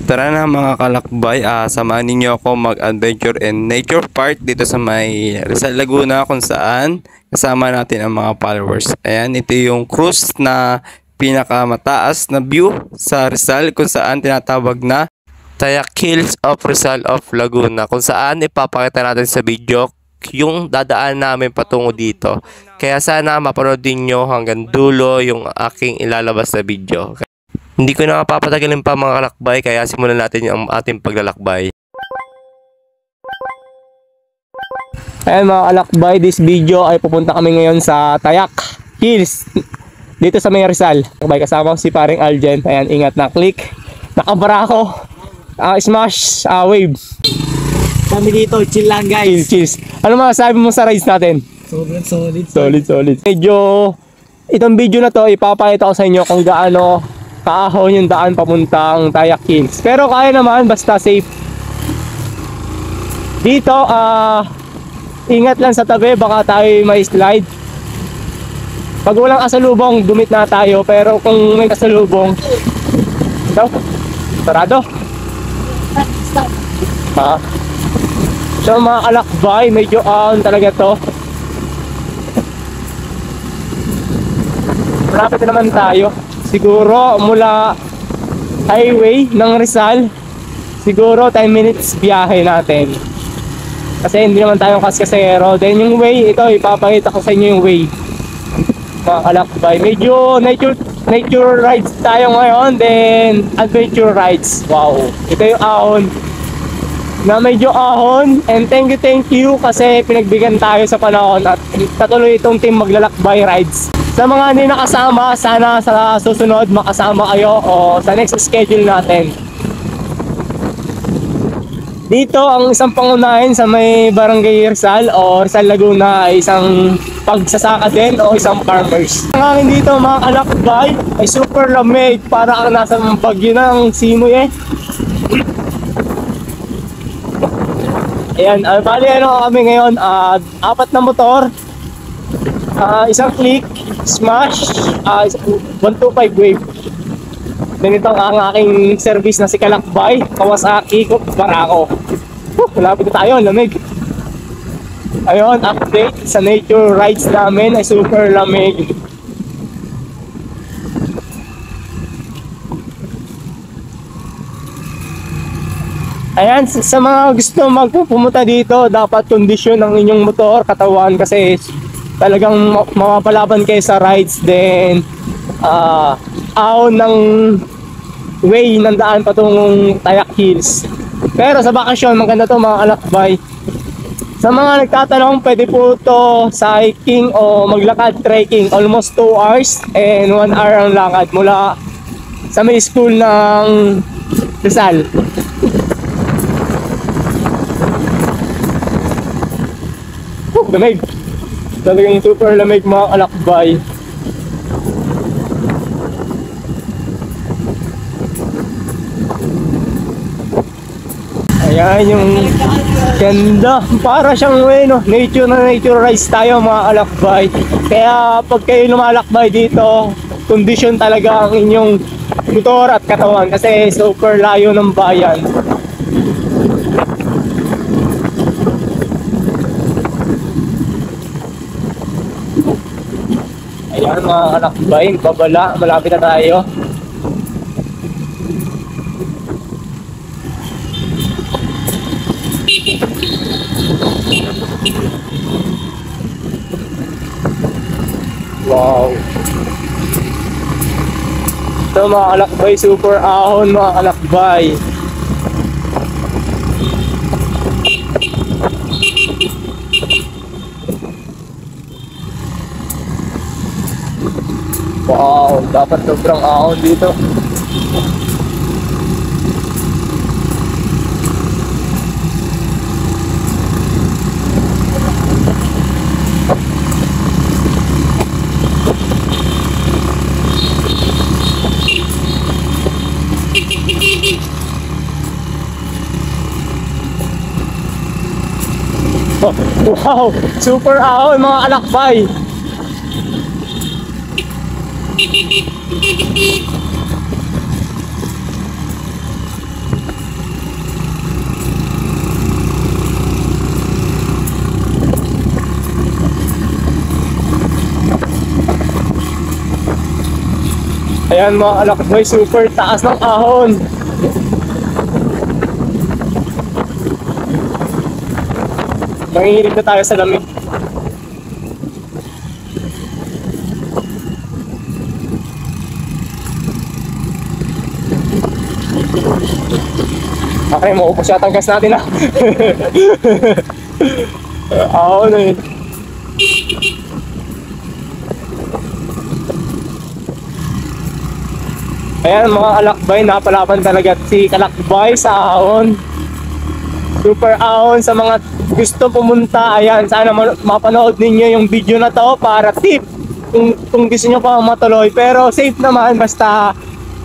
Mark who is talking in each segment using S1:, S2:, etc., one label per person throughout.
S1: Tara na mga kalakbay, samahan ninyo ako mag-adventure in nature park dito sa may Rizal, Laguna, kung saan kasama natin ang mga followers. Ayan, ito yung cruise na pinakamataas na view sa Rizal, kung saan tinatawag na Tayak Hills of Rizal of Laguna, kung saan ipapakita natin sa video yung dadaan namin patungo dito. Kaya sana mapanood din nyo hanggang dulo yung aking ilalabas na video. Hindi ko na mapapatagalin pa mga kalakbay, kaya simulan natin yung ating paglalakbay.
S2: Ayan mga kalakbay, this video ay pupunta kami ngayon sa Tayak Hills dito sa may Rizal. Kasama ko si paring Aljen. Ayan, ingat na click. Nakabara ako. Smash wave.
S3: Kami dito, chill lang guys.
S2: Cheers. Ano masasabi mo sa rides natin?
S3: Sobrang solid.
S2: Solid. Medyo itong video na to ipapakita ko sa inyo kung gaano kaahon yung daan papuntang Tayak Hills. Pero kaya naman, basta safe. Dito, ingat lang sa tabi, baka tayo may slide. Pag walang kasalubong, dumit na tayo. Pero kung may kasalubong, ito, sarado. So mga kalakbay, medyo talaga to. Malapit na naman tayo. Siguro mula highway ng Rizal, siguro 10 minutes biyahe natin. Kasi hindi naman tayong kaskasero. Then yung way, ito ipapakita ko sa inyo yung way. Mga kalakbay, medyo nature rides tayo ngayon. Then adventure rides. Wow, ito yung ahon na medyo ahon. And thank you kasi pinagbigyan tayo sa panahon at patuloy itong team maglalakbay rides. Sa mga hindi nakasama, sana sa susunod makasama kayo o sa next schedule natin. Dito ang isang pangunahin sa may Barangay Rizal o Rizal Laguna ay isang pagsasaka din o isang farmers. Ang hangin dito mga kalakbay ay super lamig, para kang nasa bagyo ng simoy eh. Ayan, bali kami ngayon, 4 na motor. Isang click, smash, 125 wave. Then ito ang aking service na si Kalakbay, Kawasaki Barako. Malapit na tayo, lamig. Ayun, update sa nature rides namin ay super lamig. Ayan, sa mga gusto magpupunta dito, dapat kondisyon ng inyong motor, katawan, kasi talagang mapapalaban kayo sa rides. Then ahon ng way ng daan patungong Tayak Hills. Pero sa bakasyon maganda to mga kalakbay. Sa mga nagtatanong, pwede po to sa hiking o maglakad, trekking. Almost 2 hours and 1 hour ang lakad mula sa may school ng Rizal. Lamig. Talagang super lamig mga kalakbay. Ayan yung ganda. Para siyang nature rides tayo mga kalakbay. Kaya pag kayo lumalakbay dito, kondisyon talaga ang inyong motor at katawan kasi super layo ng bayan. Ayan mga kalakbay, babala, malapit na tayo. Wow. Ito mga kalakbay, super ahon mga kalakbay. Wow, dapat sobrang ahon dito. Wow, super ahon mga kalakbay. Ayan mga alakbay, super taas ng ahon. Nanginginig na tayo sa lamig. Okay, maupos yata ang gas natin ah. Ahon eh. Ayan mga alakbay, napalaban talaga si Kalakbay sa ahon. Super ahon sa mga gusto pumunta. Ayan, sana mapanood ninyo yung video na to para tip kung gusto nyo pa matuloy. Pero safe naman basta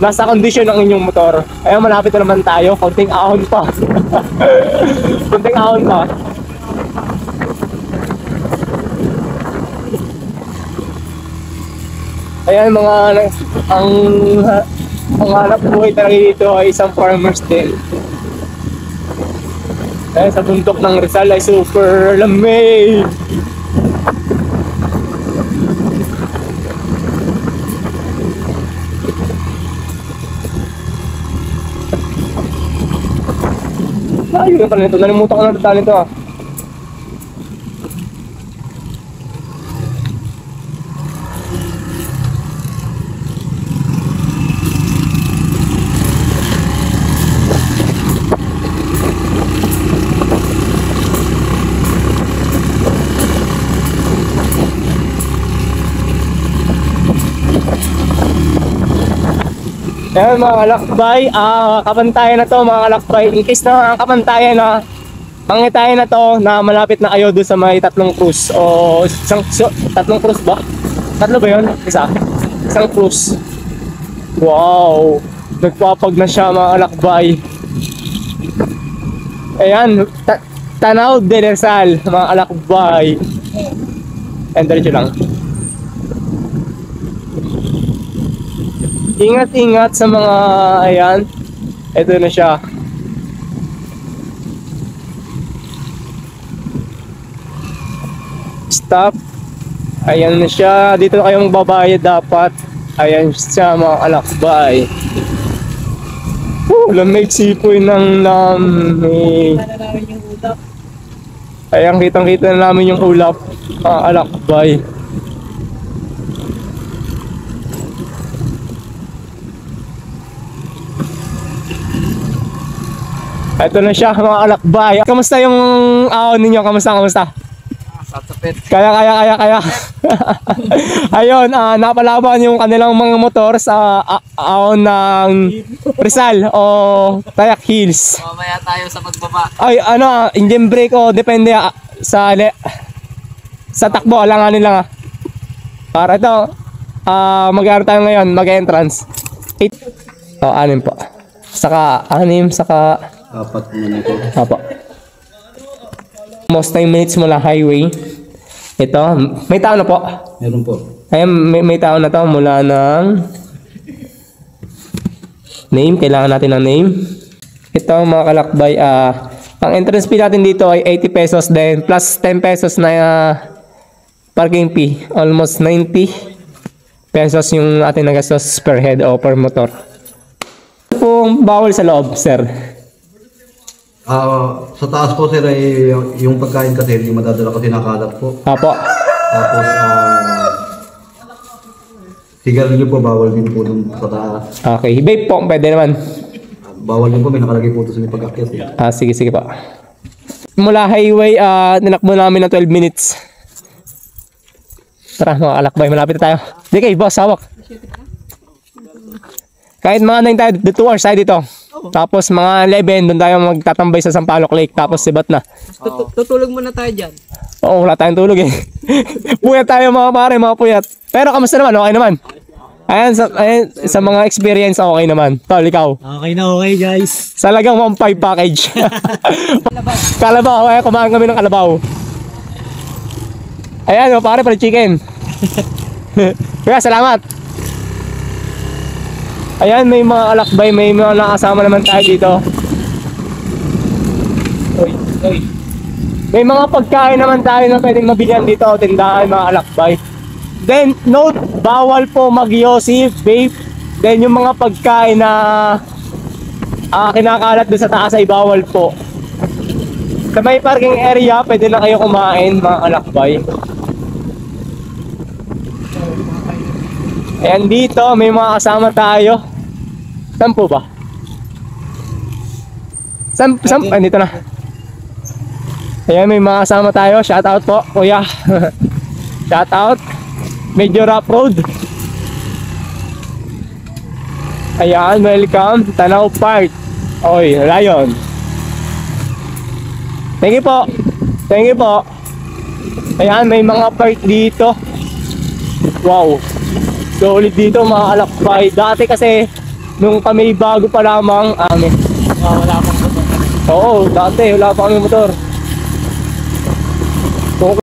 S2: nasa kondisyon ng inyong motor. Ayan, malapit na naman tayo. Konting ahon pa. Konting ahon pa. Ayan ang hanap buhay talaga dito ay isang farmers din. Ayan, sa bundok ng Rizal ay super lamig. Ayun na pala nito, nalimutan ko na detalye nito ah. Ayan mga kalakbay, kapantayan na to mga kalakbay. In case na kapantayan na pangitayan na to na malapit na kayo doon sa may tatlong cruise o tatlong cruise ba? Tatlo ba yun? Isang cruise. Wow, nagpapag na siya mga kalakbay. Ayan, Tanaw de Rizal mga kalakbay. And diretso lang. Ingat-ingat sa mga, ayan, ito na siya. Stop. Ayan na siya, dito kayong babayad dapat. Ayan siya mga kalakbay. Lamig, sipoy ng lamig. Ayan, kitang-kita na namin yung ulap mga kalakbay. Ito na siya mga kalakbay. Kamusta yung ahon ninyo? Kamusta?
S3: Sapit.
S2: Kaya. Ayun, napalaban yung kanilang mga motor sa ahon ng Rizal o Tayak Hills.
S3: Mamaya tayo sa pagbaba.
S2: Ay, engine brake o depende sa takbo, alanganin lang ah. Para ito, mag-aaro tayo ngayon, mag-entrance. 8. Oh, 6 po. Saka 6, saka
S3: 4 na nito.
S2: Apo. Almost 9 minutes mula highway. Ito, may tao na po.
S3: Meron po.
S2: Ayan, may tao na to mula ng name. Kailangan natin ng name. Ito mga kalakbay, ang entrance fee natin dito ay 80 pesos din plus 10 pesos na parking fee. Almost 90 pesos yung ating nagastos per head o per motor. Kung bawal sa loob, sir.
S4: Sa taas po sir ay yung pagkain kasi hindi madadala kasi nakalat po.
S2: Apo.
S4: Tapos sigarilyo po bawal din po dun sa taas.
S2: Okay, vape po, pwede naman.
S4: Bawal din po, may nakalagay po doon sa may pag-akyat.
S2: Sige po. Mula highway, tinakbo namin ng 12 minutes. Tara mga kalakbay, malapit na tayo. Di kayo, boss, hawak. Kahit mga 9 tayo, 2 hours tayo dito. Tapos mga 11, doon tayo magtatambay sa Sampaloc Lake. Tapos sibat na.
S3: Tutulog muna tayo dyan.
S2: Oo, wala tayong tulog eh. Puyat tayo mga pare, mga puyat. Pero kamusta naman? Okay naman. Ayan, sa mga experience, okay naman. Tol, ikaw.
S3: Okay guys.
S2: Salagang 1.5 package. Kalabaw, kumain kami ng kalabaw. Ayan, pare, pala chicken. Kaya, salamat. Ayan, may mga alakbay, may mga nakasama naman tayo dito. May mga pagkain naman tayo na pwedeng mabilhan dito o tindahan, mga alakbay. Then, note, bawal po mag-yosi, vape, Then yung mga pagkain na kinakalat doon sa taas ay bawal po. Sa may parking area, pwede na kayo kumain mga kalakbay. Ayan dito, may mga kasama tayo. Saan po ba? Dito na. Ayan, may mga kasama tayo. Shoutout po, kuya. Shoutout. Medyo rough road. Ayan, welcome. Tanaw Park. Oy, Lion. Thank you po. Thank you po. Ayan, may mga park dito. Wow. Solid dito mga kalakbay. Dati kasi, nung kami bago pa lamang, wala pang motor. Oo, dati wala pa kami motor.